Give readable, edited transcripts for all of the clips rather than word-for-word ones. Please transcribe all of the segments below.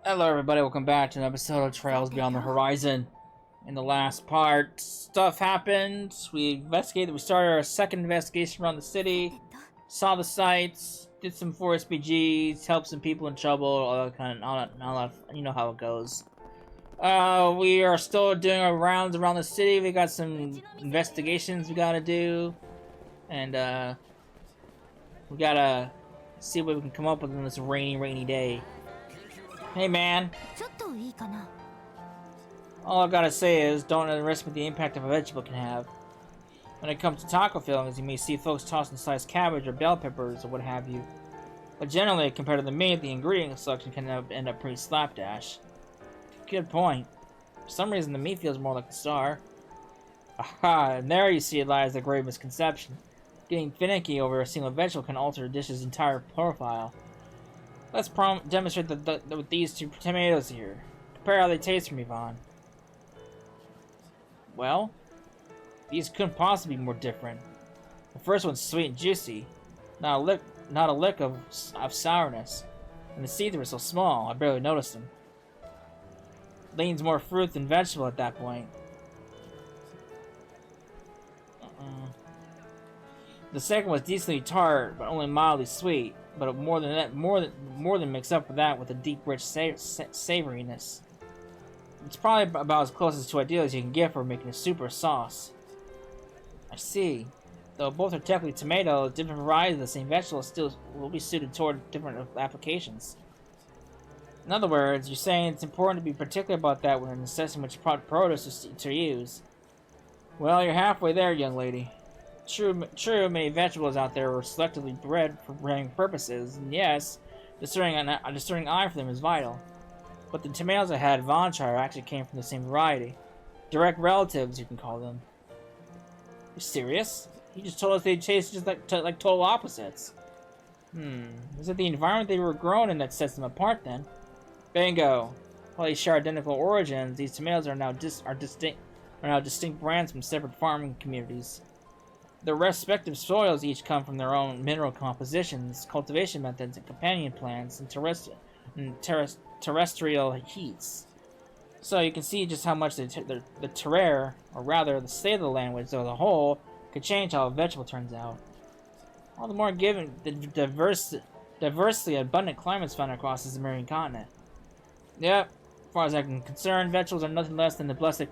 Hello everybody, welcome back to an episode of Trails Beyond the Horizon. In the last part, stuff happened. We started our second investigation around the city, saw the sights, did some 4 SPGs, helped some people in trouble, all that, you know how it goes. We are still doing our rounds around the city. We got some investigations we gotta do, and we gotta see what we can come up with on this rainy day. Hey man. All I gotta say is, don't underestimate the impact of a vegetable can have. When it comes to taco fillings, you may see folks tossing sliced cabbage or bell peppers or what have you. But generally, compared to the meat, the ingredient selection can end up pretty slapdash. Good point. For some reason, the meat feels more like a star. Aha, and there you see it lies the grave misconception. Getting finicky over a single vegetable can alter a dish's entire profile. Let's demonstrate that with these 2 tomatoes here. Compare how they taste from Yvonne. Well, these couldn't possibly be more different. The first one's sweet and juicy, not a lick of sourness, and the seeds were so small I barely noticed them. Leans more fruit than vegetable at that point. The second was decently tart, but only mildly sweet. But more than mixed up with that with a deep, rich savoriness. It's probably about as close to ideal as you can get for making a soup or sauce. I see. Though both are technically tomatoes, different varieties of the same vegetable still will be suited toward different applications. In other words, you're saying it's important to be particular about that when assessing which produce to use. Well, you're halfway there, young lady. True, many vegetables out there were selectively bred for breeding purposes, and yes, discerning an eye for them is vital. But the tomatoes I had at Vonchar actually came from the same variety. Direct relatives, you can call them. You're serious? You just told us they taste just like total opposites. Is it the environment they were grown in that sets them apart then? Bingo! While they share identical origins, these tomatoes are now distinct brands from separate farming communities. Their respective soils each come from their own mineral compositions, cultivation methods, and companion plants, and terrestrial heats. So you can see just how much the terroir, or rather the state of the language as a whole, could change how a vegetable turns out. All the more given the diversely abundant climates found across this American continent. Yep, as far as I'm concerned, vegetables are nothing less than the blessed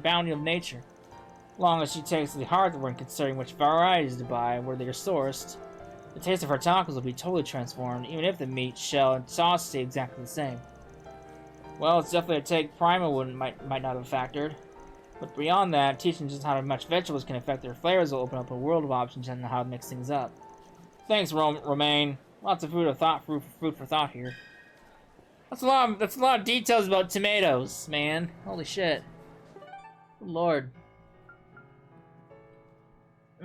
bounty of nature. Long as she takes the heart when considering which varieties to buy and where they are sourced, the taste of her tacos will be totally transformed, even if the meat, shell, and sauce stay exactly the same. Well, it's definitely a take Primal might not have factored. But beyond that, teaching just how much vegetables can affect their flavors will open up a world of options on how to mix things up. Thanks, Romaine. Lots of food for thought here. That's a lot of details about tomatoes, man. Holy shit. Good Lord.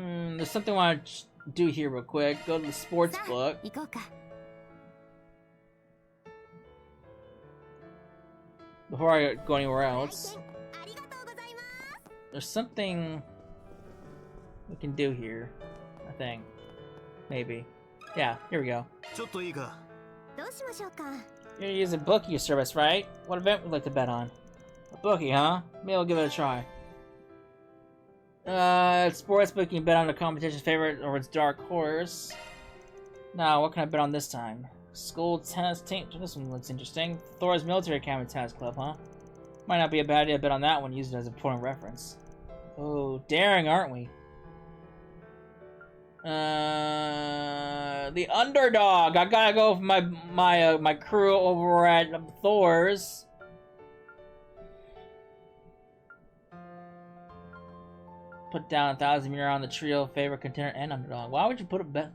There's something I want to do here real quick. Go to the sports book. Before I go anywhere else. There's something we can do here, I think. Maybe. Yeah, here we go. You're gonna use a bookie service, right? What event would you like to bet on? A bookie, huh? Maybe I'll give it a try. Sports book, you can bet on the competition's favorite or its dark horse. Now, what can I bet on this time? School tennis team. This one looks interesting. Thor's Military Academy Tennis Club, huh? Might not be a bad idea to bet on that one, use it as a point of reference. Oh, daring, aren't we? The underdog. I gotta go for my crew over at Thor's. Put down 1,000 meter on the trio, favorite contender, and underdog. Why would you put a bet?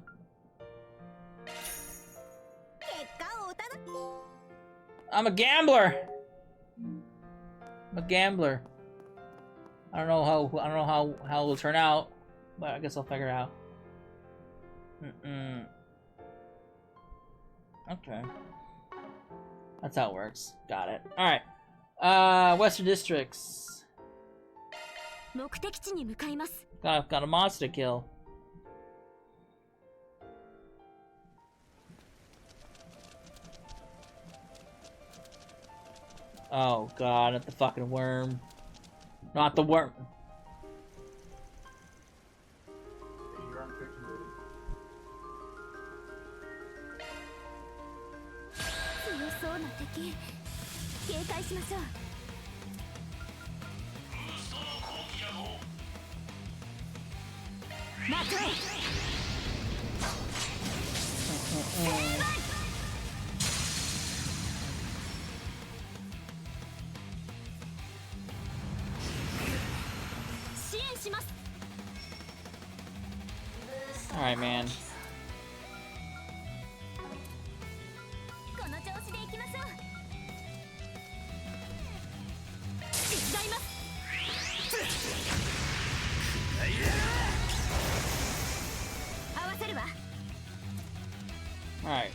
I'm a gambler. I'm a gambler. I don't know how it'll turn out, but I guess I'll figure it out. Okay. That's how it works. Got it. All right. Western districts. Got a monster to kill. Oh god, not the fucking worm. Not the worm. Alright, man. Alright.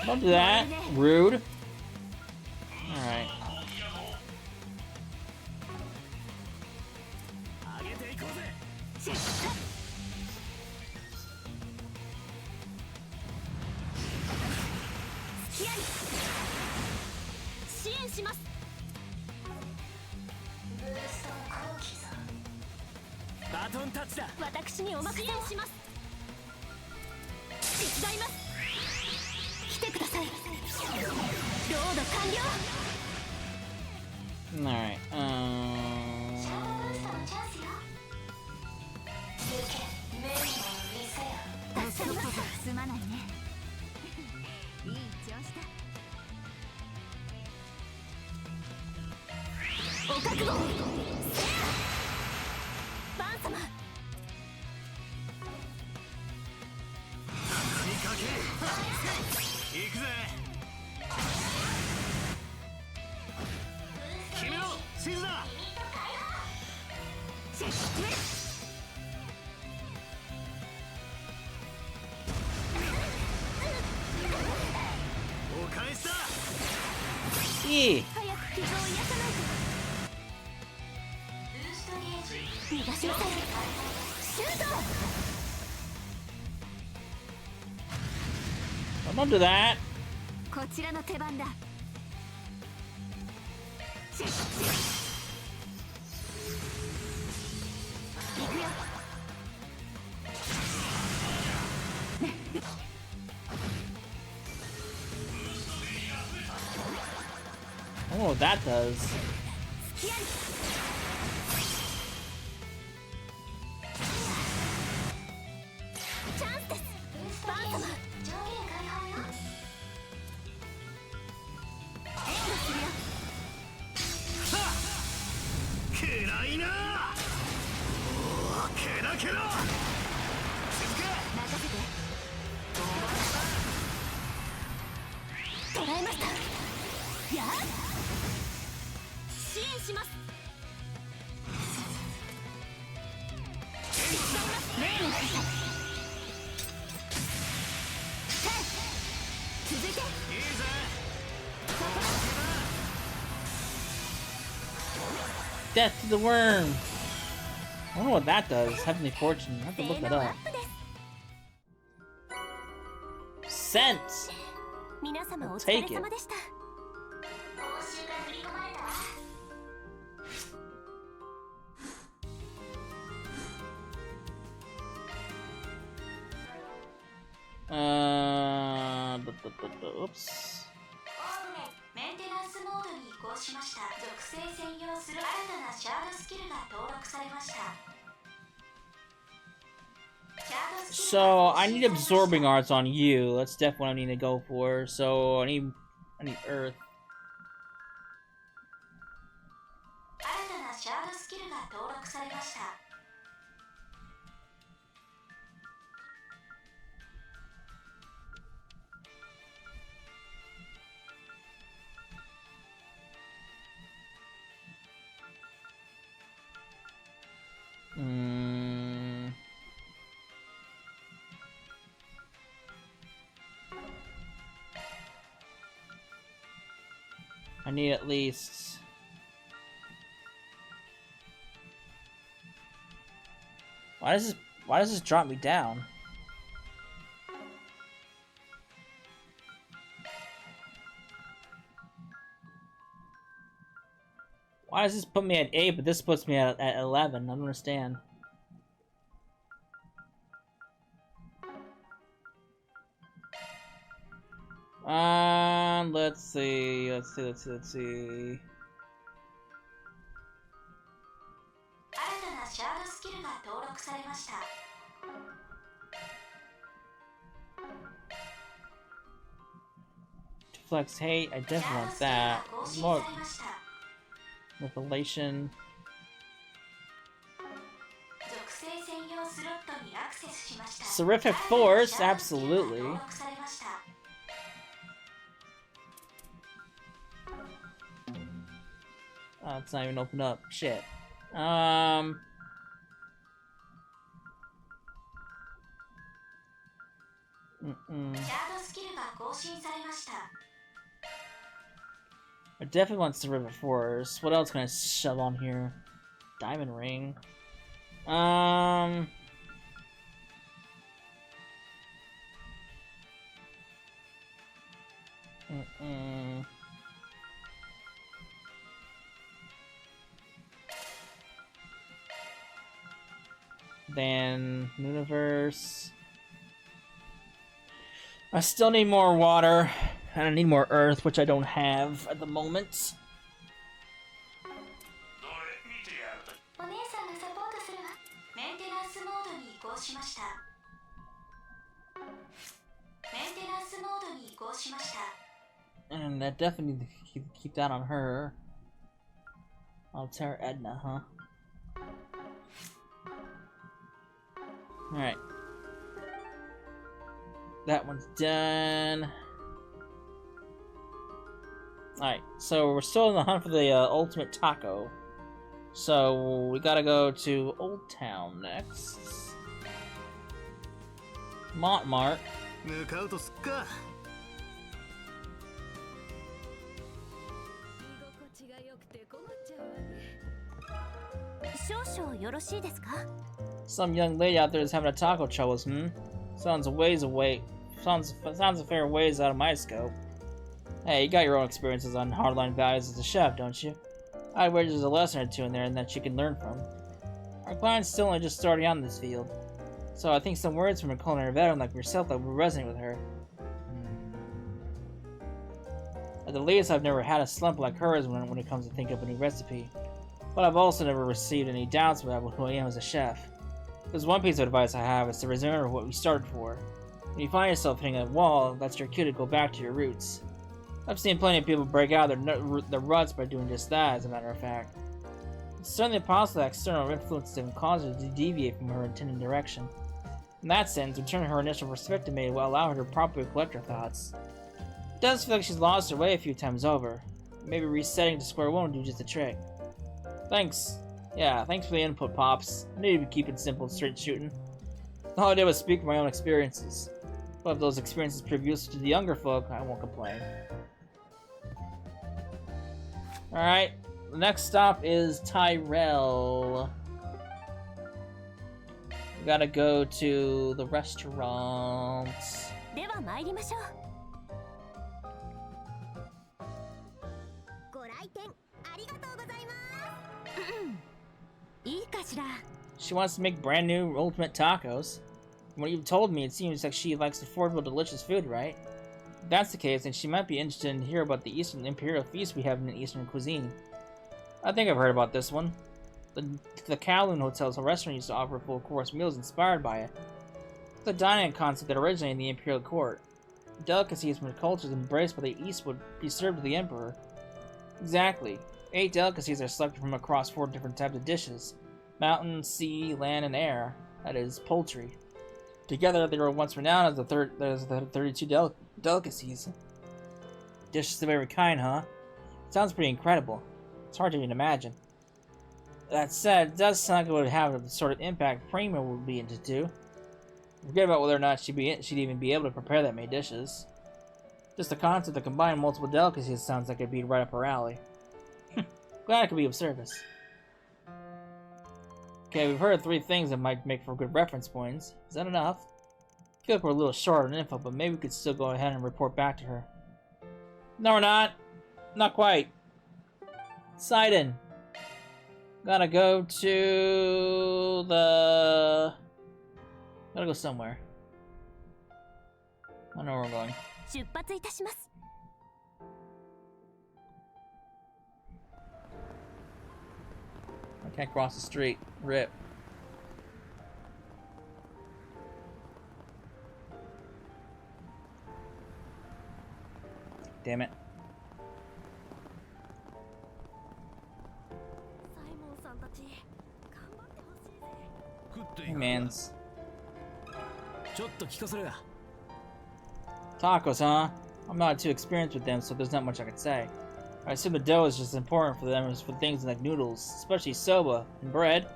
Don't do that. Rude. Alright. Alright, yeah. Oh, don't do that. I don't know what that does. Death to the worm! I don't know what that does. Heavenly Fortune. I have to look that up. Sense! I'll take it. Oops. So I need absorbing arts on you. That's definitely what I need to go for. So I need Earth. I need at least... Why does this drop me down? Why does this put me at 8, but this puts me at 11? I don't understand. Let's see. Flex hate, I definitely want that. More manipulation. Terrific force, absolutely. Oh, it's not even open up. Shit. I definitely want Terrific Force. What else can I shove on here? Diamond Ring. Then Universe. I still need more water, and I need more earth, which I don't have at the moment. And that definitely need to keep that on her. Altair Edna, huh? Alright. That one's done. Alright, so we're still in the hunt for the ultimate taco. So we gotta go to Old Town next. Montmartre. Some young lady out there is having a taco troubles, Sounds a fair ways out of my scope. Hey, you got your own experiences on hardline values as a chef, don't you? I'd wager there's a lesson or two in there and that you can learn from. Our client's still only just starting out in this field, so I think some words from a culinary veteran like yourself that will resonate with her. At the least, I've never had a slump like hers when it comes to thinking up a new recipe. But I've also never received any doubts about who I am as a chef. There's one piece of advice I have is to remember what we started for. When you find yourself hitting a wall, that's your cue to go back to your roots. I've seen plenty of people break out their ruts by doing just that, as a matter of fact. It's certainly possible that external influences have caused her to deviate from her intended direction. In that sense, returning her initial perspective may allow her to properly collect her thoughts. It does feel like she's lost her way a few times over. Maybe resetting to square one would do just the trick. Thanks. Yeah, thanks for the input, Pops. I need to keep it simple and straight shooting. All I did was speak from my own experiences. But if those experiences prove useful to the younger folk, I won't complain. Alright, the next stop is Tyrell. We gotta go to the restaurant. She wants to make brand new ultimate tacos. From what you've told me, it seems like she likes affordable, delicious food, right? If that's the case, then she might be interested in hear about the Eastern Imperial Feast we have in the Eastern cuisine. I think I've heard about this one. The Kowloon Hotel's restaurant used to offer full-course meals inspired by it. It's a dining concept that originated in the Imperial Court. Delicacies from the cultures embraced by the East would be served to the Emperor. Exactly. 8 delicacies are selected from across 4 different types of dishes. Mountain, sea, land, and air. That is, poultry. Together, they were once renowned as the 32 delicacies. Dishes of every kind, huh? Sounds pretty incredible. It's hard to even imagine. That said, it does sound like it would have the sort of impact Prima would be into too. Forget about whether or not she'd even be able to prepare that many dishes. Just the concept of combining multiple delicacies sounds like it'd be right up her alley. Glad I could be of service. Okay, we've heard 3 things that might make for good reference points. Is that enough? I feel like we're a little short on info, but maybe we could still go ahead and report back to her. No, we're not. Not quite. Sidon. Gotta go to the... Gotta go somewhere. I don't know where we're going. I can't cross the street. Rip. Damn it. Hey, mans. Tacos, huh? I'm not too experienced with them, so there's not much I can say. I assume the dough is just as important for them as for things like noodles, especially soba and bread.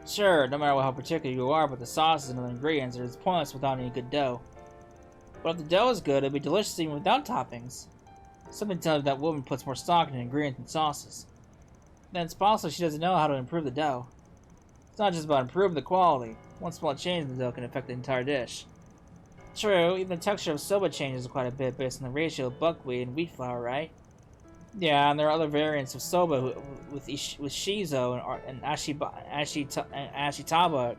Sure, no matter how particular you are with the sauces and other ingredients, it's pointless without any good dough. But if the dough is good, it'd be delicious even without toppings. Something tells me that woman puts more stock in ingredients and sauces. Then it's possible she doesn't know how to improve the dough. It's not just about improving the quality. One small change in the dough can affect the entire dish. True, even the texture of soba changes quite a bit based on the ratio of buckwheat and wheat flour, right? Yeah, and there are other variants of soba with shiso and ashitaba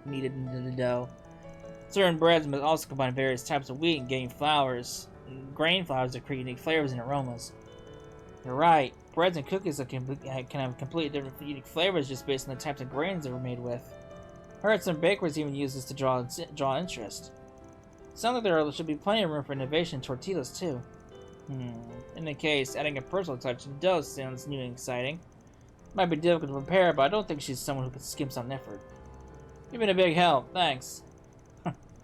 needed in the dough. Certain breads must also combine various types of wheat and grain flours that create unique flavors and aromas. You're right. Breads and cookies can have completely different unique flavors just based on the types of grains they were made with. I heard some bakeries even use this to draw interest. Sounds like there should be plenty of room for innovation in tortillas too. In the case, adding a personal touch to dough sounds new and exciting. Might be difficult to prepare, but I don't think she's someone who skims on effort. You've been a big help, thanks.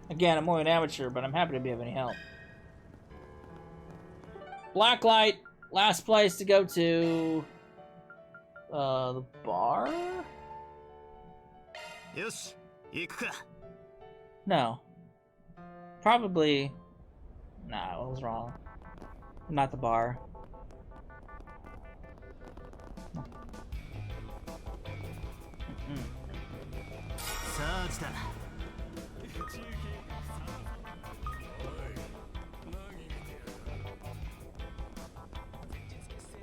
Again, I'm only an amateur, but I'm happy to be of any help. Blacklight, last place to go to. The bar? No. Probably. Nah, I was wrong. Not the bar.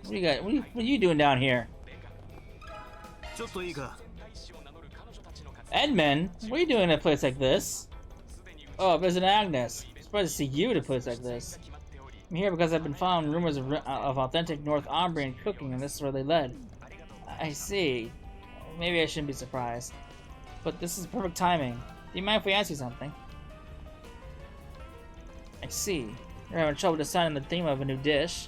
What do you got? What are you doing down here? Edmund, what are you doing in a place like this? Oh, Visit Agnes. I'm surprised to see you in a place like this. I'm here because I've been following rumors of authentic North Umbrian cooking, and this is where they led. I see. Maybe I shouldn't be surprised. But this is perfect timing. Do you mind if we ask you something? I see. You're having trouble deciding the theme of a new dish.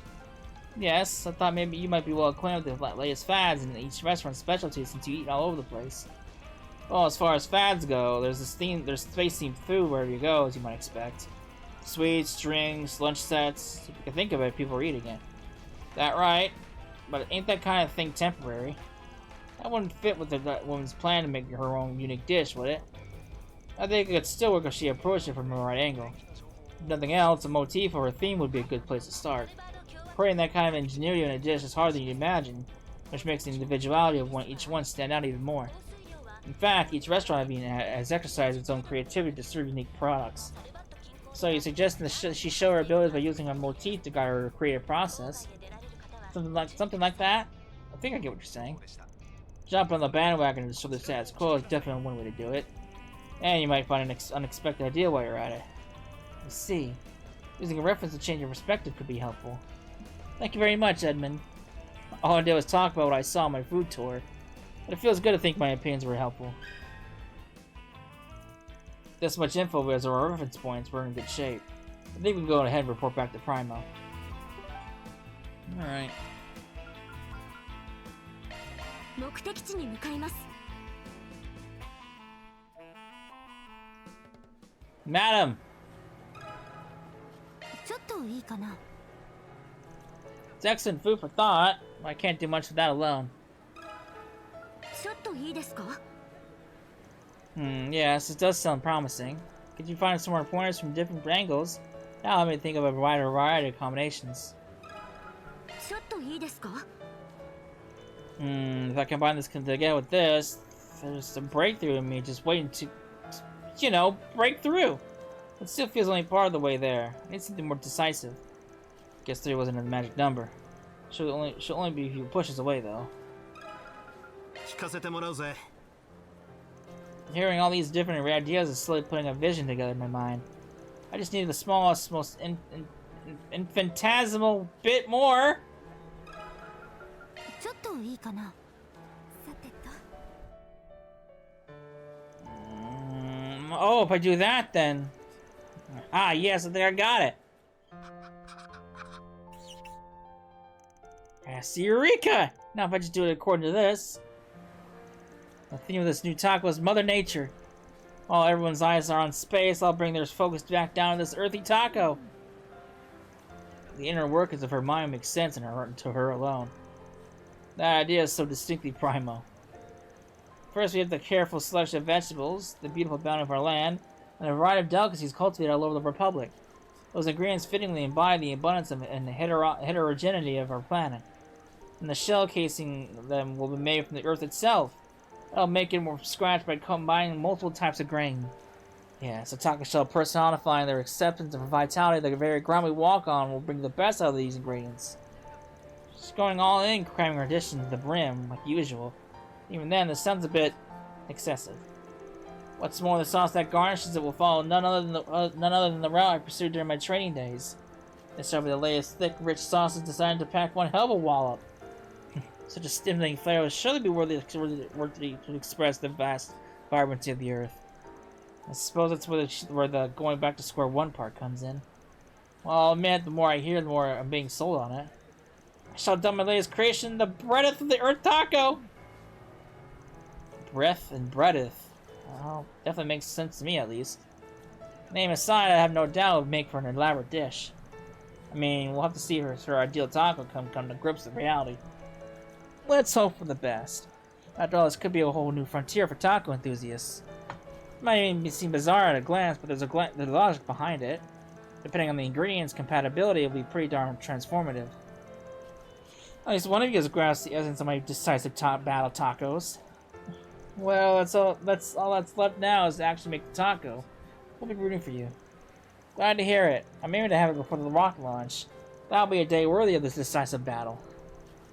Yes, I thought maybe you might be well acquainted with the latest fads in each restaurant's specialties since you eat all over the place. Well, as far as fads go, there's space-themed food wherever you go, as you might expect. Sweets, drinks, lunch sets. If you can think of it, people are eating it. That right? But ain't that kind of thing temporary? That wouldn't fit with the woman's plan to make her own unique dish, would it? I think it could still work if she approached it from the right angle. If nothing else, a motif or a theme would be a good place to start. Creating that kind of ingenuity in a dish is harder than you'd imagine, which makes the individuality of each one stand out even more. In fact, each restaurant has exercised its own creativity to serve unique products. So you're suggesting that she show her abilities by using a motif to guide her creative process? Something like that? I think I get what you're saying. Jump on the bandwagon to show the status quo is definitely one way to do it. And you might find an unexpected idea while you're at it. I see. Using a reference to change your perspective could be helpful. Thank you very much, Edmund. All I did was talk about what I saw on my food tour, but it feels good to think my opinions were helpful. This much info as our reference points, we're in good shape. I think we can go ahead and report back to Primo. Alright. Madam! It's excellent food for thought. I can't do much with that alone. Yes, it does sound promising. Could you find some more pointers from different angles? Now let me think of a wider variety of combinations. If I combine this together with this, there's a breakthrough in me just waiting to, you know, break through. It still feels only part of the way there. I need something more decisive. Guess 3 wasn't a magic number. She'll only be a few pushes away, though. Hearing all these different ideas is slowly putting a vision together in my mind. I just needed the smallest, most infinitesimal bit more. Oh, if I do that, then... Ah, yes, I think I got it. Yes, Eureka! Now if I just do it according to this... The theme of this new taco is Mother Nature. While everyone's eyes are on space, I'll bring their focus back down to this earthy taco. The inner workings of her mind make sense to her alone. That idea is so distinctly primo. First, we have the careful selection of vegetables, the beautiful bounty of our land, and a variety of delicacies cultivated all over the Republic. Those ingredients fittingly embody the abundance and the heterogeneity of our planet. And the shell casing them will be made from the earth itself. That'll make it more from scratch by combining multiple types of grain. Yes, a taco shell personifying their acceptance of vitality, the very ground we walk on will bring the best out of these ingredients. Just going all in, cramming our dishes to the brim, like usual. Even then, this sounds a bit excessive. What's more, the sauce that garnishes it will follow none other than the route I pursued during my training days. This shall be the latest thick, rich sauces designed to pack one hell of a wallop. Such a stimulating flavor will surely be worthy to express the vast vibrancy of the earth. I suppose that's where the going back to square one part comes in. Well, I'll admit, the more I hear, the more I'm being sold on it. I shall dump my latest creation, the breadth of the earth taco! Breath and breadth. Well, definitely makes sense to me, at least. Name aside, I have no doubt it would make for an elaborate dish. I mean, we'll have to see if her ideal taco come to grips with reality. Let's hope for the best. After all, this could be a whole new frontier for taco enthusiasts. It might even seem bizarre at a glance, but there's logic behind it. Depending on the ingredients, compatibility will be pretty darn transformative. At least one of you has grasped the essence of my decisive battle tacos. Well, that's all that's left now is to actually make the taco. We'll be rooting for you. Glad to hear it. I'm aiming to have it before the rocket launch. That'll be a day worthy of this decisive battle.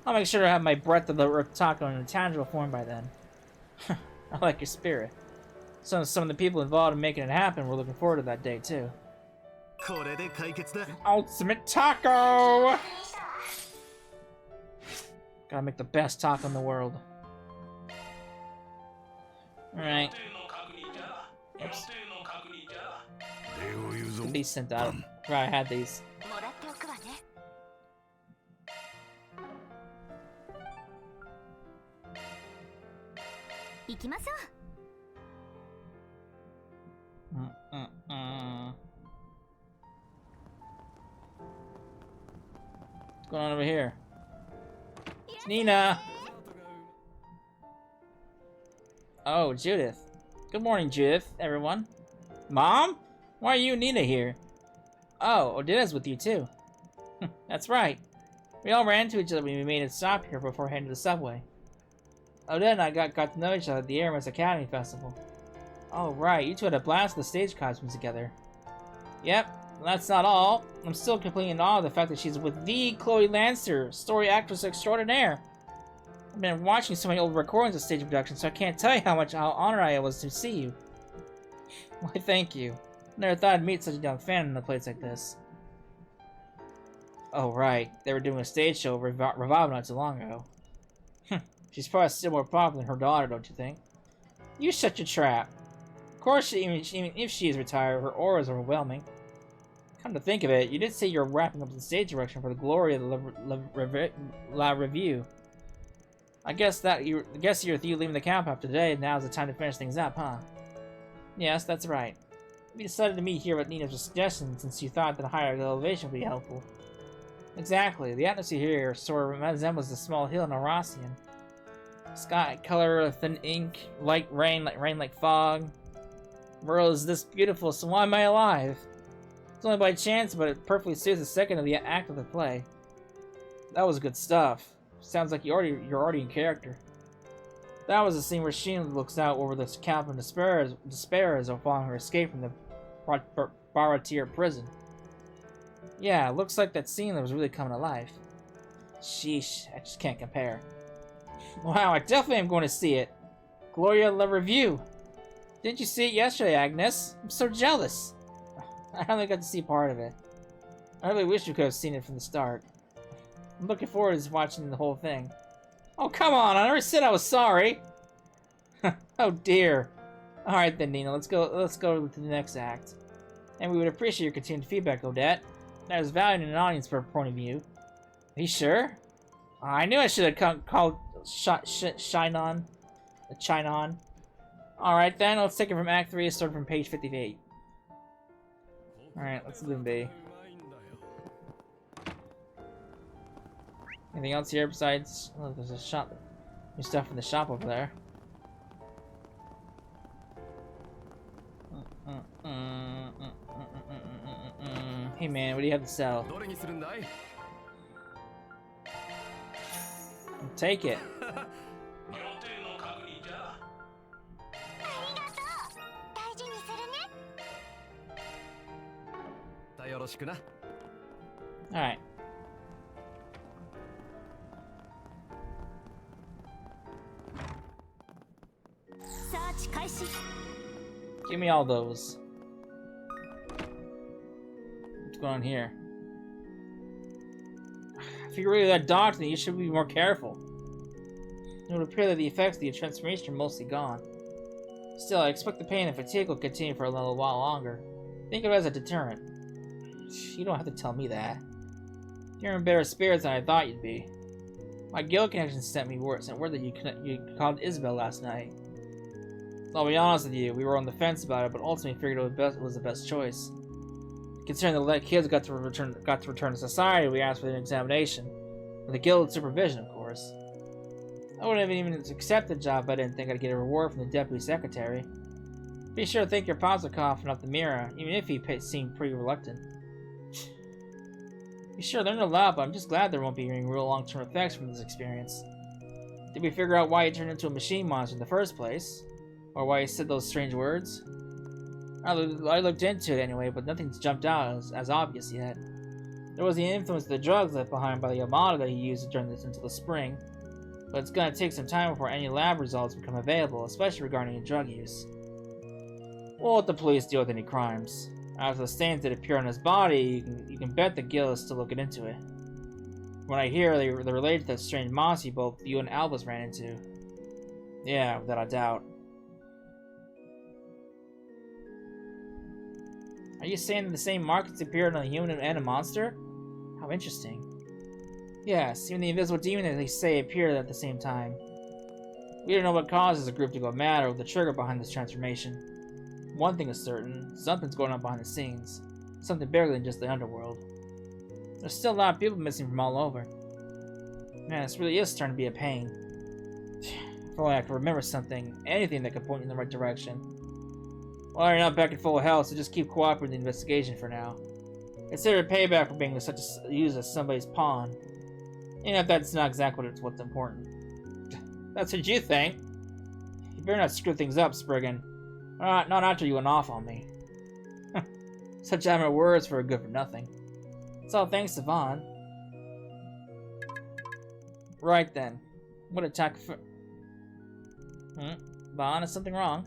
I'll make sure to have my breath of the earth taco in a tangible form by then. I like your spirit. Some of the people involved in making it happen were looking forward to that day too. Ultimate taco! Gotta make the best taco in the world. Alright. Oops. These sent out. Right, I had these. What's going on over here? It's Nina! Oh, Judith. Good morning, Judith, everyone. Mom? Why are you and Nina here? Oh, Odina's with you too. That's right. We all ran into each other when we made a stop here before heading to the subway. Odina and I got to know each other at the Airman's Academy Festival. Oh, right. You two had a blast with the stage costumes together. Yep. Well, that's not all. I'm still completely in awe of the fact that she's with the Chloe Lancer, story actress extraordinaire. I've been watching so many old recordings of stage productions, so I can't tell you how honored I was to see you. Why, thank you. Never thought I'd meet such a young fan in a place like this. Oh, right. They were doing a stage show revival not too long ago. She's probably still more popular than her daughter, don't you think? You shut your trap. Of course, even if she is retired, her aura is overwhelming. Come to think of it, you did say you're wrapping up the stage direction for the glory of the La Revue. I guess you're with you leaving the camp after today, now's the time to finish things up, huh? Yes, that's right. We decided to meet here with Nina's suggestion since you thought that a higher elevation would be helpful. Exactly. The atmosphere here sort of resembles the small hill in Aurasian. Sky color, thin ink, light rain like fog. The world is this beautiful, so why am I alive? It's only by chance, but it perfectly suits the second of the act of the play. That was good stuff. Sounds like you're already in character. That was the scene where Sheen looks out over the camp and despairs following her escape from the Baratier prison. Yeah, it looks like that scene was really coming to life. Sheesh, I just can't compare. Wow, I definitely am going to see it. Gloria La Review. Didn't you see it yesterday, Agnes? I'm so jealous. I only got to see part of it. I really wish you could have seen it from the start. I'm looking forward to watching the whole thing. Oh, come on, I already said I was sorry. Oh dear. Alright then, Nina, let's go to the next act. And we would appreciate your continued feedback, Odette. That is valued in an audience point of view. Are you sure? I knew I should have called Shine On. Alright then, let's take it from Act 3, starting from page 58. Alright, let's zoom B. Anything else here besides... Oh, there's a shop. There's stuff in the shop over there. Hey man, what do you have to sell? Take it. Alright. Give me all those. What's going on here? If you're really that doctor, then you should be more careful. It would appear that the effects of the transformation are mostly gone. Still, I expect the pain and fatigue will continue for a little while longer. Think of it as a deterrent. You don't have to tell me that. You're in better spirits than I thought you'd be. My guild connection sent word that you called Isabel last night. I'll be honest with you, we were on the fence about it, but ultimately figured it was the best choice. Considering the kids got to return to society, we asked for an examination. With the guild supervision, of course. I wouldn't have even accepted the job if I didn't think I'd get a reward from the deputy secretary. Be sure to thank your Posikoff and not the mirror, even if he seemed pretty reluctant. Be sure to learn a lot, but I'm just glad there won't be any real long-term effects from this experience. Did we figure out why he turned into a machine monster in the first place? Or why he said those strange words? I looked into it anyway, but nothing's jumped out as obvious yet. There was the influence of the drugs left behind by the Yamada that he used to turn this into the spring, but it's gonna take some time before any lab results become available, especially regarding drug use. We'll let the police deal with any crimes. As for the stains that appear on his body, you can bet the guild is still looking into it. From what I hear, they're related to that strange monster both you and Albus ran into. Yeah, without a doubt. Are you saying that the same markings appeared on a human and a monster? How interesting. Yes, even the invisible demon that they say appeared at the same time. We don't know what causes the group to go mad or the trigger behind this transformation. One thing is certain, something's going on behind the scenes. Something bigger than just the underworld. There's still a lot of people missing from all over. Man, this really is starting to be a pain. If only I could remember something, anything that could point you in the right direction. Well, you're not back in full health, so just keep cooperating with the investigation for now. Consider payback for being used as somebody's pawn. Even if that's not exactly what's important. That's what you think. You better not screw things up, Spriggan. Not after you went off on me. Such admirable words for a good for nothing. It's all thanks to Vaughn. Right then. What attack for... Vaughn, is something wrong?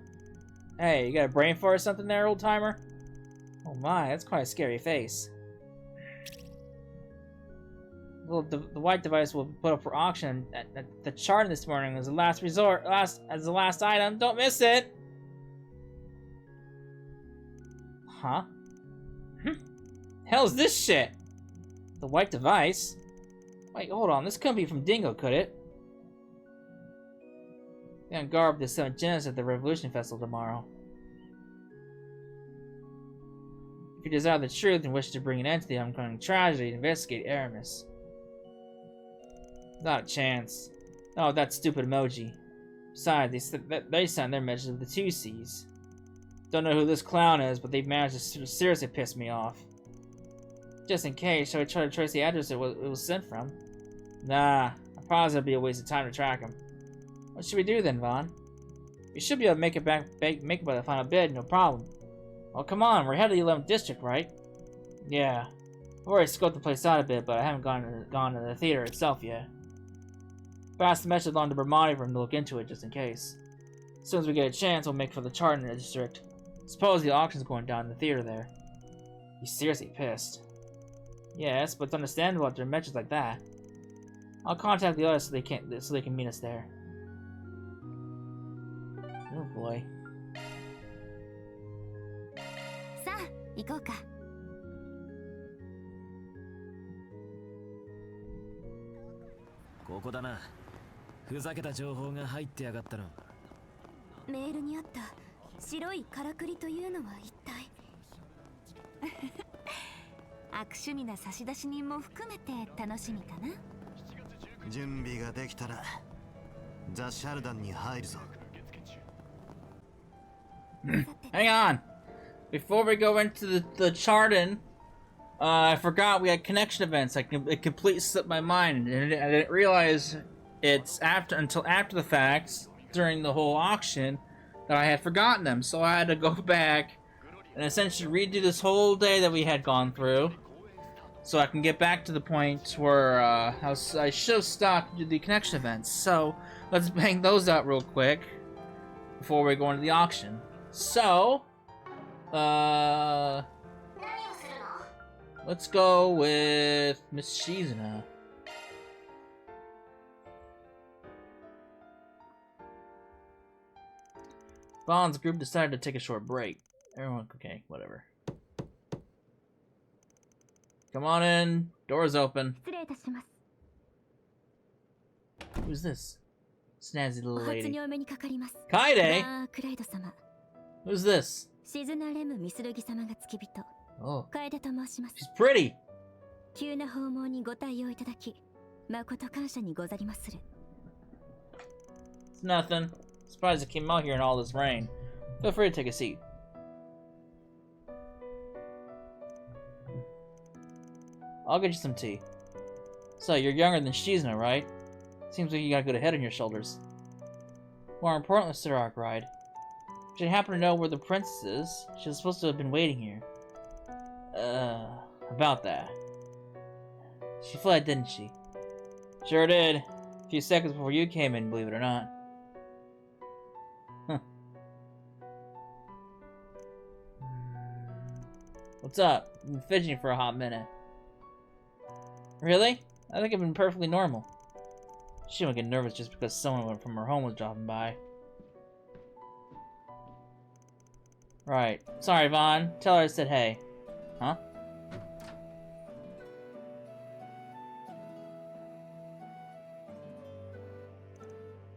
Hey, you got a brain fart or something there, old-timer? Oh my, that's quite a scary face. Well, the white device will be put up for auction at the chart this morning as a last resort, as the last item. Don't miss it! Huh? Hell's this shit? The white device? Wait, hold on, this couldn't be from Dingo, could it? Be on guard with the 7th Genesis at the Revolution Festival tomorrow. If you desire the truth and wish to bring an end to the oncoming tragedy, investigate Aramis. Not a chance. Oh, that stupid emoji. Besides, they sent their message with the 2 C's. Don't know who this clown is, but they've managed to seriously piss me off. Just in case, shall we try to trace the address it was sent from? Nah, I promise it'll be a waste of time to track him. What should we do then, Vaughn? We should be able to make it by the final bid, no problem. Well, come on, we're headed to the 11th district, right? Yeah. I've already scoped the place out a bit, but I haven't gone to the theater itself yet. Pass the message along to Bermonti for him to look into it, just in case. As soon as we get a chance, we'll make for the Charter district. Suppose the auction's going down in the theater there. He's seriously pissed. Yes, but it's understandable after mentions like that. I'll contact the others so they can meet us there. Oh boy. さあ、行こうか。ここだな。ふざけた情報が入ってやがったの。メールにあった白いからくりというのは一体。悪趣味な差出人も含めて楽しみかな。準備ができたらザ・シャルダンに入るぞ。Hang on! Before we go into the Chardon, I forgot we had connection events. It completely slipped my mind, and I didn't realize it's until after the facts, during the whole auction, that I had forgotten them. So I had to go back and essentially redo this whole day that we had gone through, so I can get back to the point where I should have stopped the connection events. So let's bang those out real quick before we go into the auction. So, let's go with Miss Shizuna. Vaughn's group decided to take a short break. Everyone, okay, whatever. Come on in. Door's open. Who's this? Snazzy little lady. Kaide? Who's this? Oh. She's pretty! It's nothing. Surprised I came out here in all this rain. Feel free to take a seat. I'll get you some tea. So, you're younger than Shizuna, right? Seems like you got a good head on your shoulders. More importantly, Sir Arkwright, should happen to know where the princess is. She was supposed to have been waiting here. About that. She fled, didn't she? Sure did. A few seconds before you came in, believe it or not. Huh. What's up? I've been fidgeting for a hot minute. Really? I think I've been perfectly normal. She won't get nervous just because someone from her home was dropping by. Right. Sorry, Vaughn. Tell her I said hey. Huh?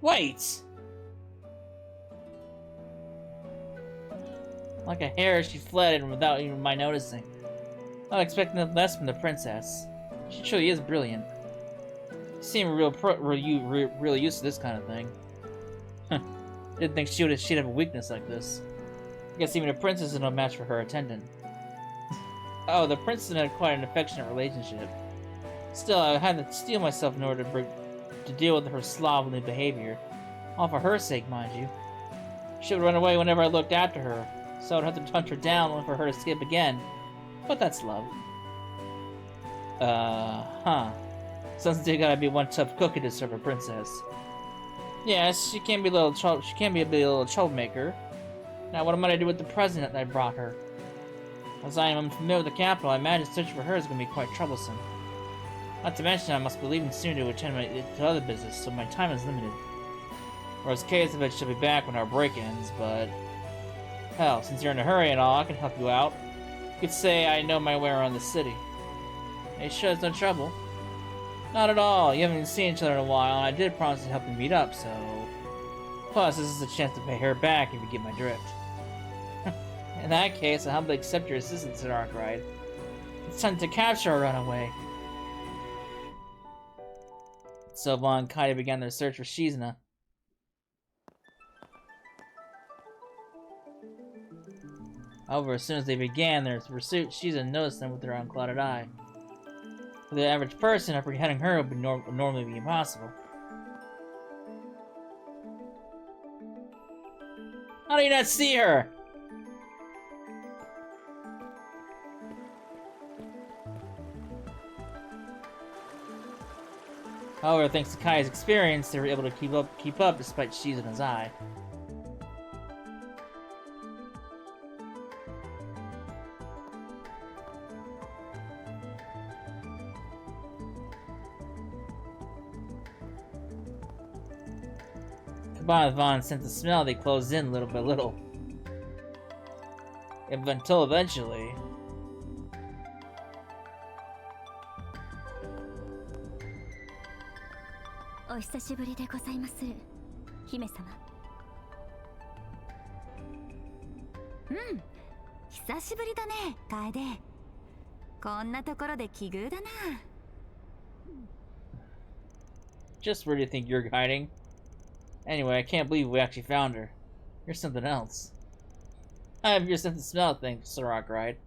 Wait! Like a hare, she fled without even my noticing. Not expecting nothing less from the princess. She truly is brilliant. You seem really used to this kind of thing. Didn't think she'd have a weakness like this. I guess even a princess is no match for her attendant. Oh, the princess had quite an affectionate relationship. Still, I had to steel myself in order to deal with her slovenly behavior. All for her sake, mind you. She would run away whenever I looked after her, so I'd have to hunt her down for her to escape again. But that's love. Sounds like you gotta be one tough cookie to serve a princess. Yes, she can be a little troublemaker. Now, what am I to do with the present that I brought her? As I am unfamiliar with the capital, I imagine searching for her is going to be quite troublesome. Not to mention, I must be leaving soon to attend to other business, so my time is limited. Whereas case of it, she'll be back when our break ends, but... Hell, since you're in a hurry and all, I can help you out. You could say I know my way around the city. Are you sure it's no trouble? Not at all. You haven't even seen each other in a while, and I did promise to help you meet up, so... Plus, this is a chance to pay her back if you get my drift. In that case, I humbly accept your assistance at Arkwright. It's time to capture our runaway. So Vaughn and Kaide began their search for Shizuna. However, as soon as they began their pursuit, Shiza noticed them with her unclouded eye. For the average person, apprehending her would normally be impossible. How do you not see her? However, thanks to Kai's experience, they were able to keep up despite Shizuna's eye. Combined with Vaughn's sense of smell, they closed in little by little. Until eventually...お久しぶりでございます、姫様。久しぶりだね、楓。こんなところで奇遇だな。Just where do you think you're hiding? Anyway, I can't believe we actually found her. You're something else. I have your sense of smell thing, Sirach cried.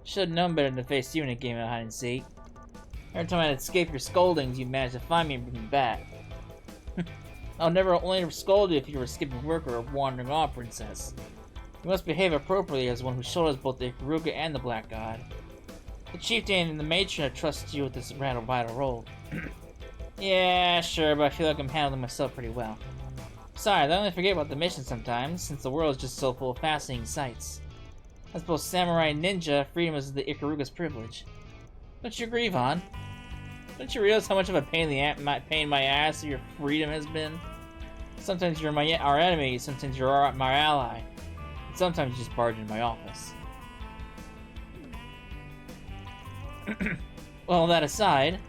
Should have known better than to face you in a game of hide and seek. Every time I'd escape your scoldings, you managed to find me and bring me back. I'll never only scold you if you were skipping work or wandering off, princess. You must behave appropriately as one who shoulders both the Ikaruga and the Black God. The chieftain and the matron have trusted you with this rather vital role. Yeah, sure, but I feel like I'm handling myself pretty well. Besides, I only forget about the mission sometimes, since the world is just so full of fascinating sights. As both samurai and ninja, freedom is the Ikaruga's privilege. Don't you agree, Vaughn? Don't you realize how much of a pain in my ass your freedom has been? Sometimes you're our enemy, sometimes you're my ally, and sometimes you just barge in my office. Well, that aside,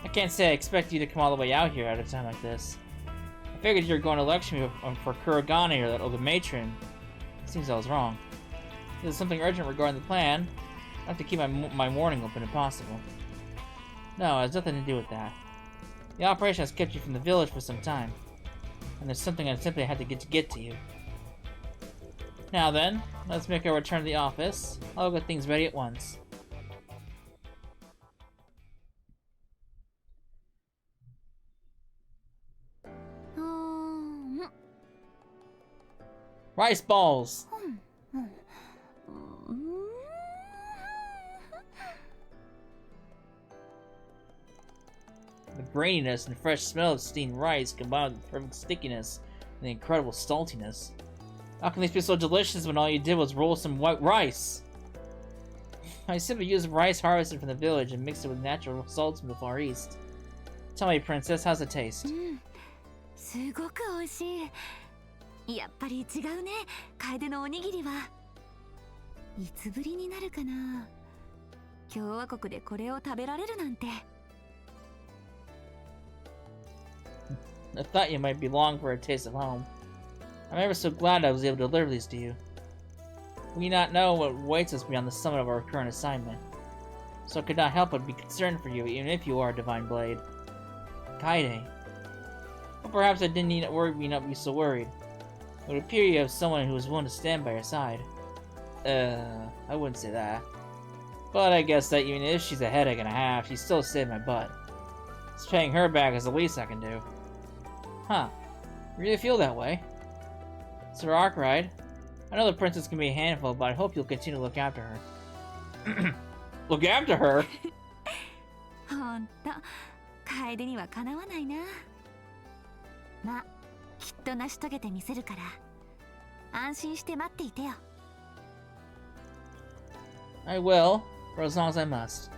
I can't say I expect you to come all the way out here at a time like this. I figured you were going to lecture me for Kurogane or that other matron. Seems I was wrong. If there's something urgent regarding the plan, I have to keep my morning open if possible. No, it has nothing to do with that. The operation has kept you from the village for some time, and there's something I simply had to get to you. Now then, let's make our return to the office. I'll get things ready at once. Rice balls! The graininess and fresh smell of steamed rice combined with the perfect stickiness and the incredible saltiness. How can these be so delicious when all you did was roll some white rice? I simply used rice harvested from the village and mixed it with natural salts from the Far East. Tell me, princess, how's it taste? すごく美味しい。やっぱり違うね、楓のおにぎりは。いつぶりになるかな。共和国でこれを食べられるなんて。I thought you might be longing for a taste of home. I'm ever so glad I was able to deliver these to you. We not know what awaits us beyond the summit of our current assignment, so I could not help but be concerned for you, even if you are a divine blade. Kaide. Well, perhaps I didn't need not be so worried. It would appear you have someone who is willing to stand by your side. I wouldn't say that. But I guess that even if she's a headache and a half, she still saved my butt. Just paying her back is the least I can do. Huh. Really feel that way? Sir Arkwright, I know the princess can be a handful, but I hope you'll continue to look after her. Look after her? ほんと、楓にはかなわないな。まあ、きっと成し遂げてみせるから、安心して待っていてよ。I will, for as long as I must.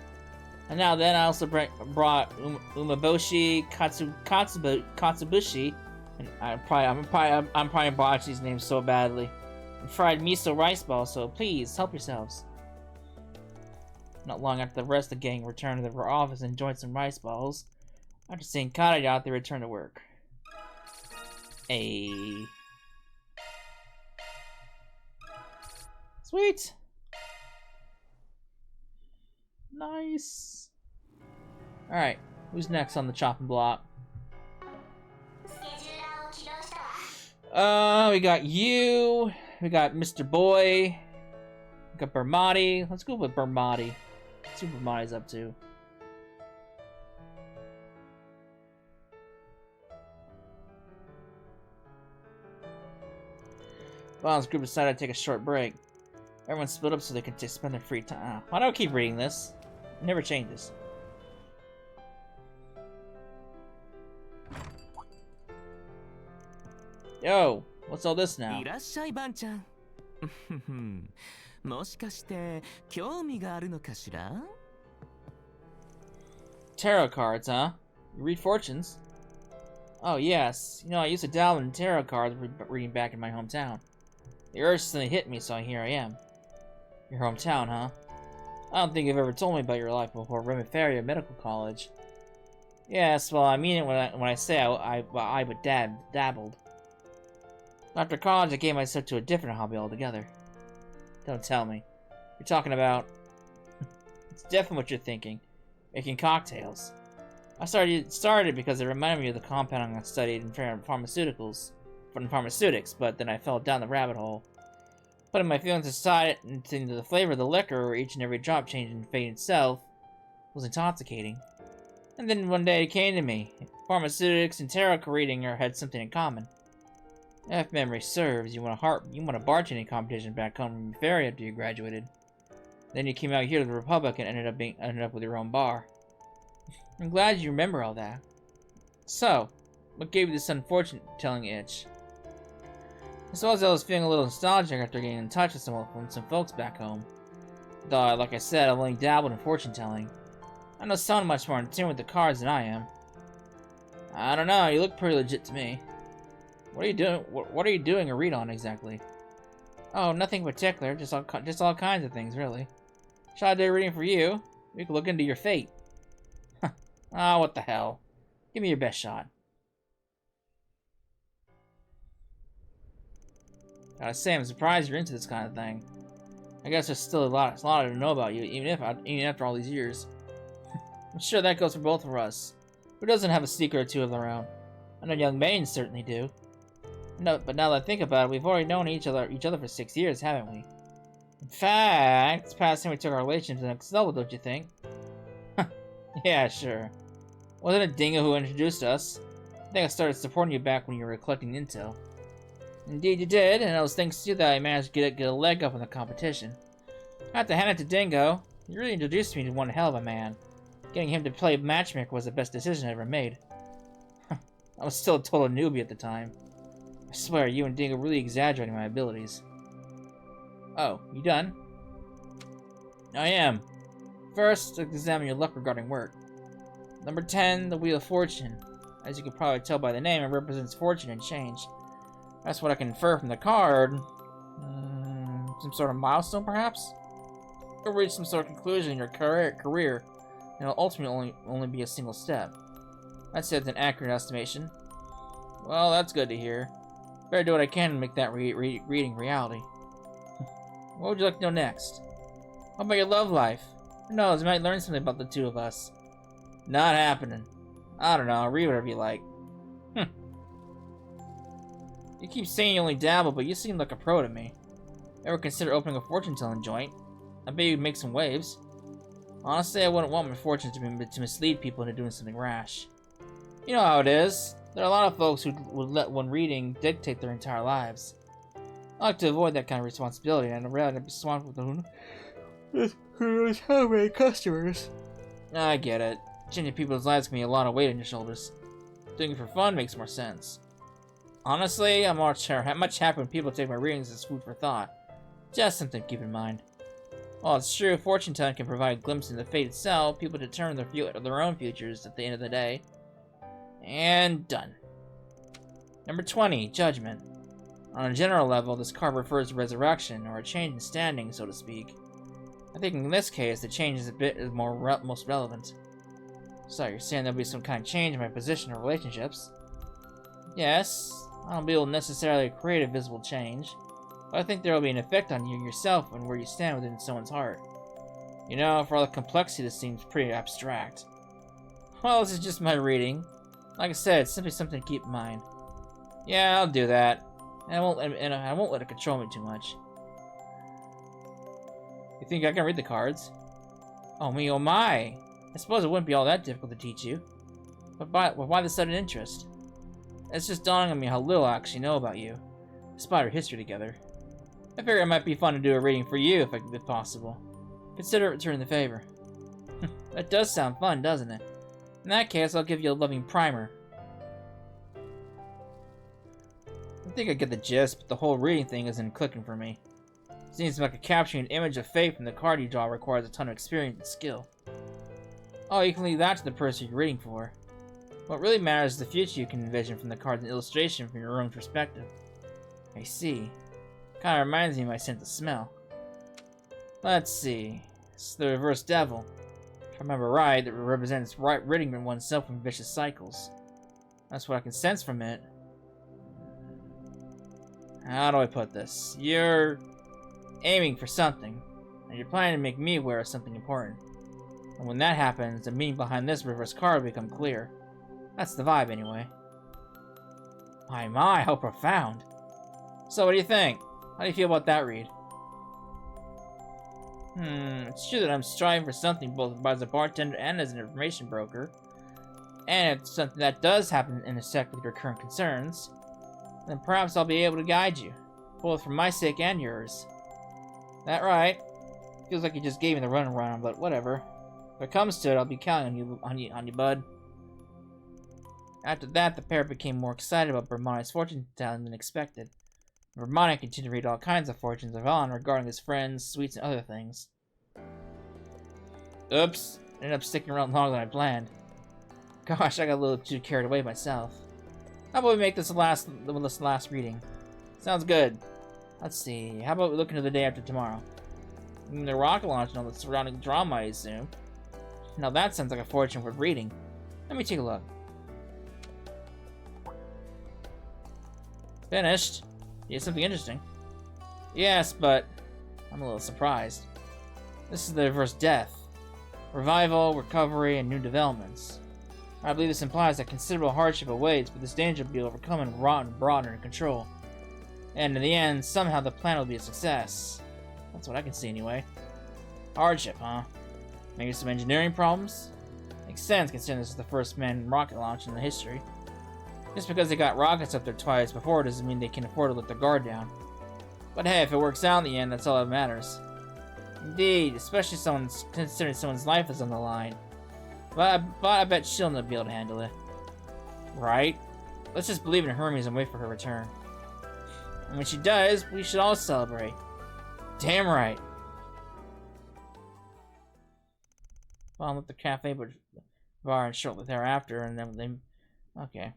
And now then, I also brought Umaboshi Katsubushi, and I'm probably botching these names so badly. And fried miso rice balls, so please help yourselves. Not long after the rest of the gang returned to their office and enjoyed some rice balls, after seeing Kade out, they returned to work. Hey. Sweet. Nice. Alright, who's next on the chopping block? We got you. We got Mr. Boy. We got Bermati. Let's go with Bermati. Let's see what Bermati's up to. Bond's group decided to take a short break. Everyone split up so they could spend their free time. Why do I keep reading this? It never changes. Yo, what's all this now? いらっしゃい、バンちゃん。もしかして興味があるのかしら? Tarot cards, huh? You read fortunes? Oh, yes. You know, I used to dabble in tarot cards reading back in my hometown. The urge suddenly hit me, so here I am. Your hometown, huh? I don't think you've ever told me about your life before Remiferia Medical College. Yes, well, I mean it when I say I would dabbled. After college, I gave myself to a different hobby altogether. Don't tell me. You're talking about... It's definitely what you're thinking. Making cocktails. I started because it reminded me of the compounding I studied in pharmaceutics, but then I fell down the rabbit hole. Putting my feelings aside into the flavor of the liquor, where each and every drop changing fate itself, was intoxicating. And then one day it came to me. Pharmaceutics and tarot reading had something in common. If memory serves, you won a bartending competition back home in Ferry after you graduated. Then you came out here to the Republic and ended up with your own bar. I'm glad you remember all that. So, what gave you this unfortunate telling itch? I suppose I was feeling a little nostalgic after getting in touch with some folks back home. Though, like I said, I've only dabbled in fortune telling. I know someone much more in tune with the cards than I am. I don't know, you look pretty legit to me. What are you doing? What are you doing a read on exactly? Oh, nothing particular. Just all kinds of things, really. Shall I do a reading for you? We could look into your fate. Ah, what the hell? Give me your best shot. Gotta say, I'm surprised you're into this kind of thing. I guess there's still a lot to know about you, even after all these years. I'm sure that goes for both of us. Who doesn't have a secret or two of their own? I know young maidens certainly do. No, but now that I think about it, we've already known each other for 6 years, haven't we? In fact, it's past time we took our relationship to the next level, don't you think? Yeah, sure. Wasn't it Dingo who introduced us? I think I started supporting you back when you were collecting intel. Indeed you did, and it was thanks to you that I managed to get a leg up in the competition. I have to hand it to Dingo. He really introduced me to one hell of a man. Getting him to play matchmaker was the best decision I ever made. I was still a total newbie at the time. I swear, you and Dingo really exaggerating my abilities. Oh, you done? I am. First, let's examine your luck regarding work. Number 10, the Wheel of Fortune. As you can probably tell by the name, it represents fortune and change. That's what I can infer from the card. Some sort of milestone, perhaps? You'll reach some sort of conclusion in your career, and it'll ultimately only be a single step. I'd say it's an accurate estimation. Well, that's good to hear. Better do what I can to make that reading reality. What would you like to know next? How about your love life? Who knows, you might learn something about the two of us. Not happening. I don't know, read whatever you like. You keep saying you only dabble, but you seem like a pro to me. Ever consider opening a fortune-telling joint? I bet you'd make some waves. Honestly, I wouldn't want my fortune to mislead people into doing something rash. You know how it is. There are a lot of folks who would let one reading dictate their entire lives. I like to avoid that kind of responsibility, and I'd rather be swamped with who knows how many customers. I get it. Changing people's lives can be a lot of weight on your shoulders. Doing it for fun makes more sense. Honestly, I'm much happier when people take my readings as food for thought. Just something to keep in mind. While it's true, fortune telling can provide a glimpse into fate itself, people determine their own futures at the end of the day. And done. Number 20, Judgment. On a general level, this card refers to resurrection, or a change in standing, so to speak. I think in this case, the change is most relevant. So you're saying there'll be some kind of change in my position or relationships? Yes, I don't be able to necessarily create a visible change, but I think there will be an effect on you yourself and where you stand within someone's heart. You know, for all the complexity, this seems pretty abstract. Well, this is just my reading. Like I said, it's simply something to keep in mind. Yeah, I'll do that. And I won't let it control me too much. You think I can read the cards? Oh me, oh my! I suppose it wouldn't be all that difficult to teach you. But why the sudden interest? It's just dawning on me how little I actually know about you, despite our history together. I figured it might be fun to do a reading for you if possible. Consider returning the favor. That does sound fun, doesn't it? In that case, I'll give you a loving primer. I think I get the gist, but the whole reading thing isn't clicking for me. Seems like capturing an image of fate from the card you draw requires a ton of experience and skill. Oh, you can leave that to the person you're reading for. What really matters is the future you can envision from the cards and illustration from your own perspective. I see. Kinda reminds me of my sense of smell. Let's see. It's the reverse devil. If I remember right, it represents ridding oneself from vicious cycles. That's what I can sense from it. How do I put this? You're aiming for something, and you're planning to make me aware of something important. And when that happens, the meaning behind this reverse card will become clear. That's the vibe, anyway. My, how profound. So, what do you think? How do you feel about that read? It's true that I'm striving for something both as a bartender and as an information broker. And it's something that does happen to intersect with your current concerns. Then perhaps I'll be able to guide you, both for my sake and yours. That right? Feels like you just gave me the runaround, but whatever. If it comes to it, I'll be counting on you, bud. After that, the pair became more excited about Bermani's fortune telling than expected. Bermani continued to read all kinds of fortunes of Vaughn regarding his friends, sweets, and other things. Oops, ended up sticking around longer than I planned. Gosh, I got a little too carried away myself. How about we make this the last reading? Sounds good. Let's see, how about we look into the day after tomorrow? The rocket launch and all the surrounding drama, I assume. Now that sounds like a fortune worth reading. Let me take a look. Finished? Yeah, something interesting. Yes, but I'm a little surprised. This is the reverse death. Revival, recovery, and new developments. I believe this implies that considerable hardship awaits, but this danger will be overcome and brought under control. And in the end, somehow the plan will be a success. That's what I can see anyway. Hardship, huh? Maybe some engineering problems? Makes sense considering this is the first manned rocket launch in the history. Just because they got rockets up there twice before doesn't mean they can afford to let their guard down. But hey, if it works out in the end, that's all that matters. Indeed, especially considering someone's life is on the line. But I bet she'll not be able to handle it. Right? Let's just believe in Hermes and wait for her return. And when she does, we should all celebrate. Damn right. Well, I'm at the cafe bar and shortly thereafter, and then they... Okay.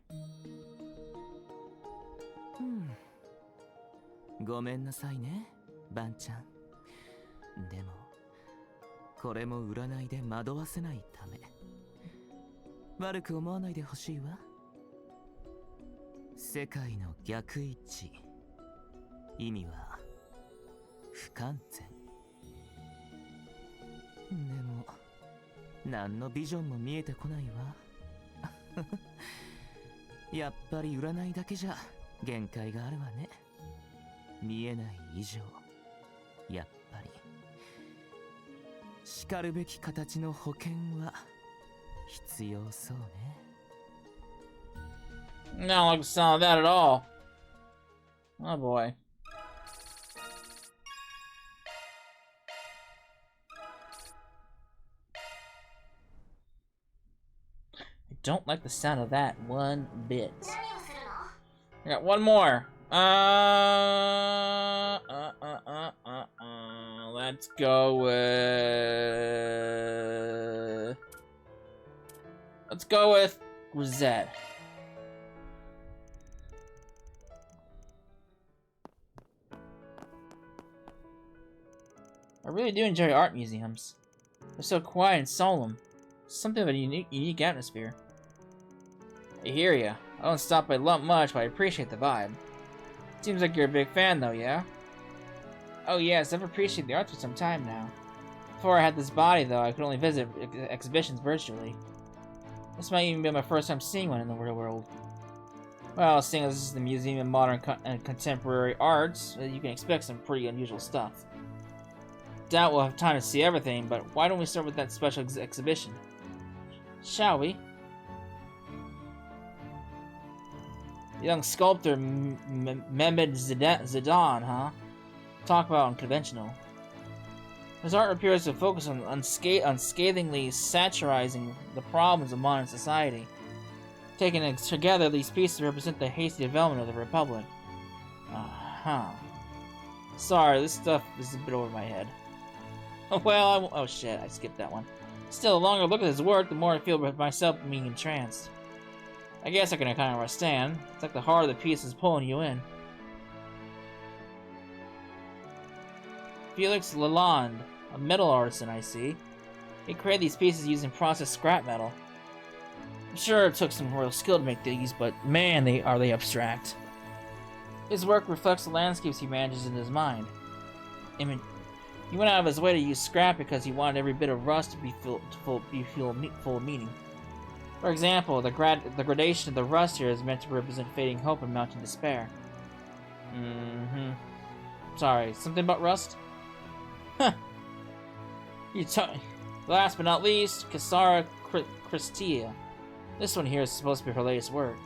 ごめんなさいね、バンちゃん。でも、これも占いで惑わせないため。悪く思わないでほしいわ。世界の逆位置。意味は不完全。でも、何のビジョンも見えてこないわ。やっぱり占いだけじゃ限界があるわね。見えない以上、やっぱりしかるべき形の保険は必要そうね。Not like the sound of that at all. Oh boy. I don't like the sound of that one bit. I got one more. Let's go with... Let's go with Rosette. I really do enjoy art museums. They're so quiet and solemn. Something of a unique atmosphere. I hear ya. I don't stop by Lump much, but I appreciate the vibe. Seems like you're a big fan, though, yeah? Oh yes, I've appreciated the arts for some time now. Before I had this body, though, I could only visit exhibitions virtually. This might even be my first time seeing one in the real world. Well, seeing as this is the Museum of Modern and Contemporary Arts, you can expect some pretty unusual stuff. Doubt we'll have time to see everything, but why don't we start with that special exhibition? Shall we? Young sculptor Mehmed Zidane, huh? Talk about unconventional. His art appears to focus on unscathingly satirizing the problems of modern society. Taken together, these pieces represent the hasty development of the Republic. Sorry, this stuff is a bit over my head. Well, oh shit, I skipped that one. Still, the longer I look at his work, the more I feel myself being entranced. I guess I can kind of understand. It's like the heart of the piece is pulling you in. Felix Lalonde, a metal artisan, I see. He created these pieces using processed scrap metal. I'm sure it took some real skill to make these, but man, are they abstract. His work reflects the landscapes he manages in his mind. I mean, he went out of his way to use scrap because he wanted every bit of rust to be full of meaning. For example, the gradation of the rust here is meant to represent fading hope and mounting despair. Sorry, something about rust? Huh. Last but not least, Cassara Christia. This one here is supposed to be her latest work.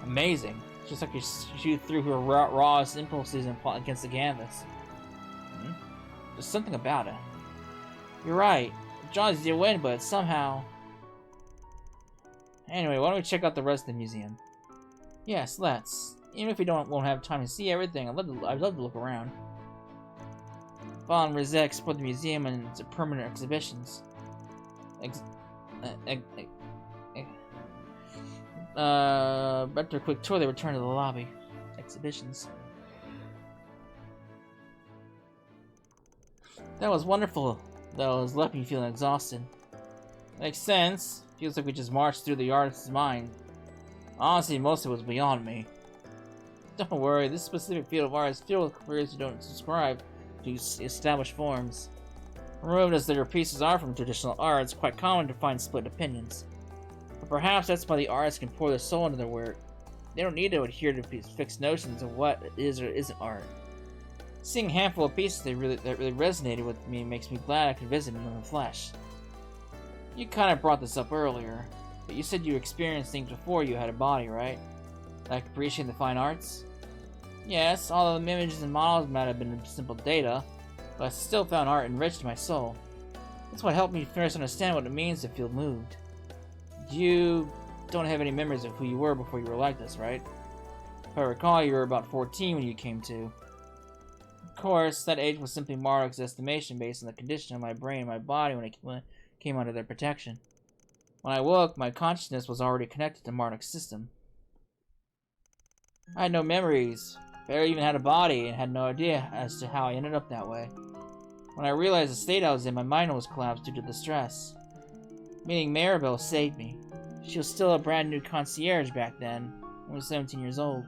Amazing. Just like you shoot through her rawest impulses and plot against the canvas. There's something about it. You're right. It draws you in, but somehow... Anyway, why don't we check out the rest of the museum? Yes, let's. Even if we won't have time to see everything, I'd love to look around. Val and Rizet explored the museum and its permanent exhibitions. After a quick tour, they returned to the lobby. Exhibitions. That was wonderful, though it left me feeling exhausted. Makes sense. Feels like we just marched through the artist's mind. Honestly, most of it was beyond me. Don't worry, this specific field of art is filled with careers who don't subscribe to established forms. Removed as their pieces are from traditional art, it's quite common to find split opinions. But perhaps that's why the artists can pour their soul into their work. They don't need to adhere to fixed notions of what is or isn't art. Seeing a handful of pieces that really resonated with me makes me glad I could visit them in the flesh. You kind of brought this up earlier, but you said you experienced things before you had a body, right? Like appreciating the fine arts? Yes, all the images and models might have been simple data, but I still found art enriched my soul. That's what helped me first understand what it means to feel moved. You don't have any memories of who you were before you were like this, right? If I recall, you were about 14 when you came to. Of course, that age was simply Marok's estimation based on the condition of my brain and my body when it came under their protection. When I woke, my consciousness was already connected to Marduk's system. I had no memories, barely even had a body, and had no idea as to how I ended up that way. When I realized the state I was in, my mind almost collapsed due to the stress. Meeting Maribel saved me. She was still a brand new concierge back then. I was 17 years old.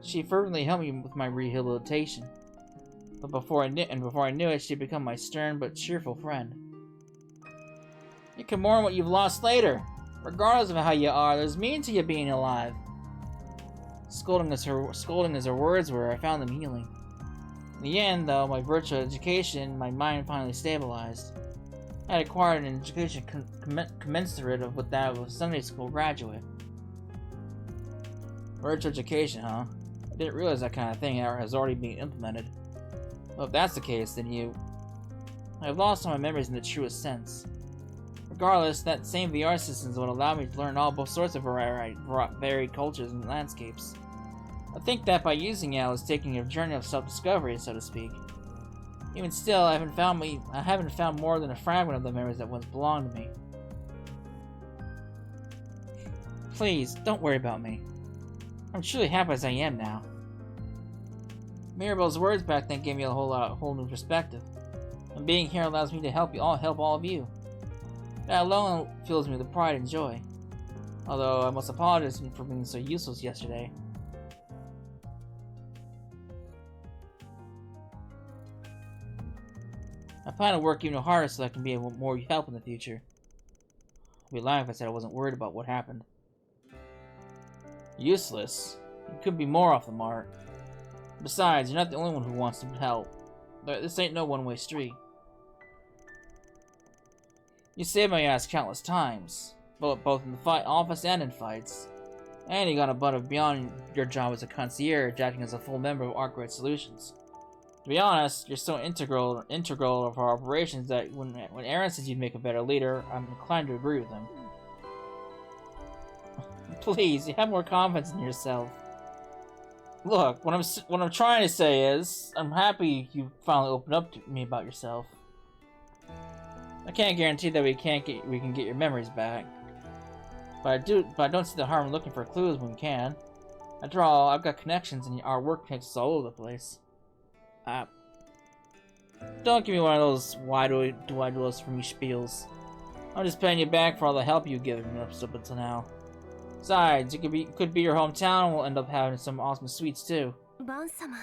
She fervently helped me with my rehabilitation. But before I knew it, she'd become my stern but cheerful friend. You can mourn what you've lost later. Regardless of how you are, there's meaning to you being alive. Scolding as her words were, I found them healing. In the end, though, my virtual education, my mind finally stabilized. I had acquired an education commensurate with that of a Sunday school graduate. Virtual education, huh? I didn't realize that kind of thing has already been implemented. Well, if that's the case, then I have lost all my memories in the truest sense. Regardless, that same VR system is what allowed me to learn all sorts of varied cultures and landscapes. I think that by using it, I was taking a journey of self-discovery, so to speak. Even still, I haven't found more than a fragment of the memories that once belonged to me. Please, don't worry about me. I'm truly happy as I am now. Mirabelle's words back then gave me a whole new perspective. And being here allows me to help all of you. That alone fills me with pride and joy. Although I must apologize for being so useless yesterday. I plan to work even harder so I can be of more help in the future. I'd be lying if I said I wasn't worried about what happened. Useless? You could be more off the mark. Besides, you're not the only one who wants to help. This ain't no one-way street. You saved my ass countless times, both in the fight office and in fights. And you got above beyond your job as a concierge, acting as a full member of Arkwright Solutions. To be honest, you're so integral of our operations that when Aaron says you'd make a better leader, I'm inclined to agree with him. Please, you have more confidence in yourself. Look, what I'm trying to say is, I'm happy you finally opened up to me about yourself. I can't guarantee that we can get your memories back, but I don't see the harm in looking for clues when we can. After all, I've got connections, and our work connects us all over the place. Don't give me one of those why do I do this for me spiels. I'm just paying you back for all the help you've given me up until now. Besides, it could be your hometown, and we'll end up having some awesome sweets too. バン様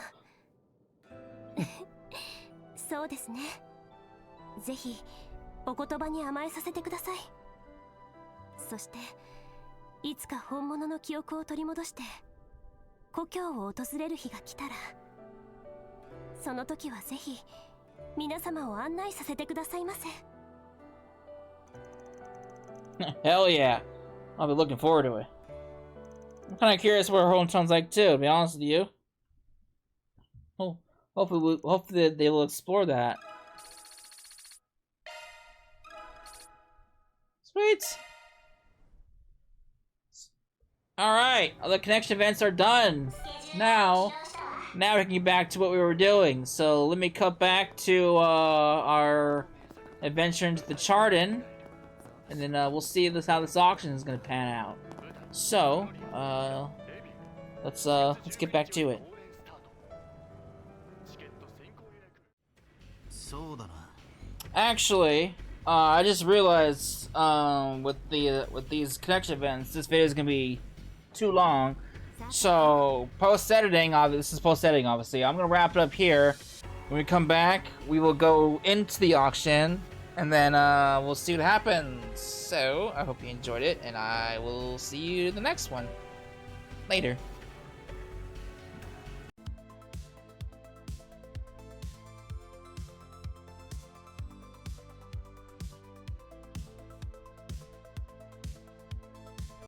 そうですね。ぜひお言葉に甘えさせてください。そしていつか本物の記憶を取り戻して故郷を訪れる日が来たら、その時はぜひ皆様を案内させてくださいませ。Hell yeah! I'll be looking forward to it. I'm kind of curious what her hometown's like too, to be honest with you. Oh, hopefully they will explore that. Sweet! Alright, all the connection events are done. Now we can get back to what we were doing. So let me cut back to our adventure into the Chardon. And then we'll see how this auction is going to pan out. So, let's get back to it. Actually, I just realized with these connection events, this video is going to be too long. So, post-editing, this is post-editing obviously. I'm going to wrap it up here. When we come back, we will go into the auction. And then we'll see what happens. So, I hope you enjoyed it, and I will see you in the next one. Later.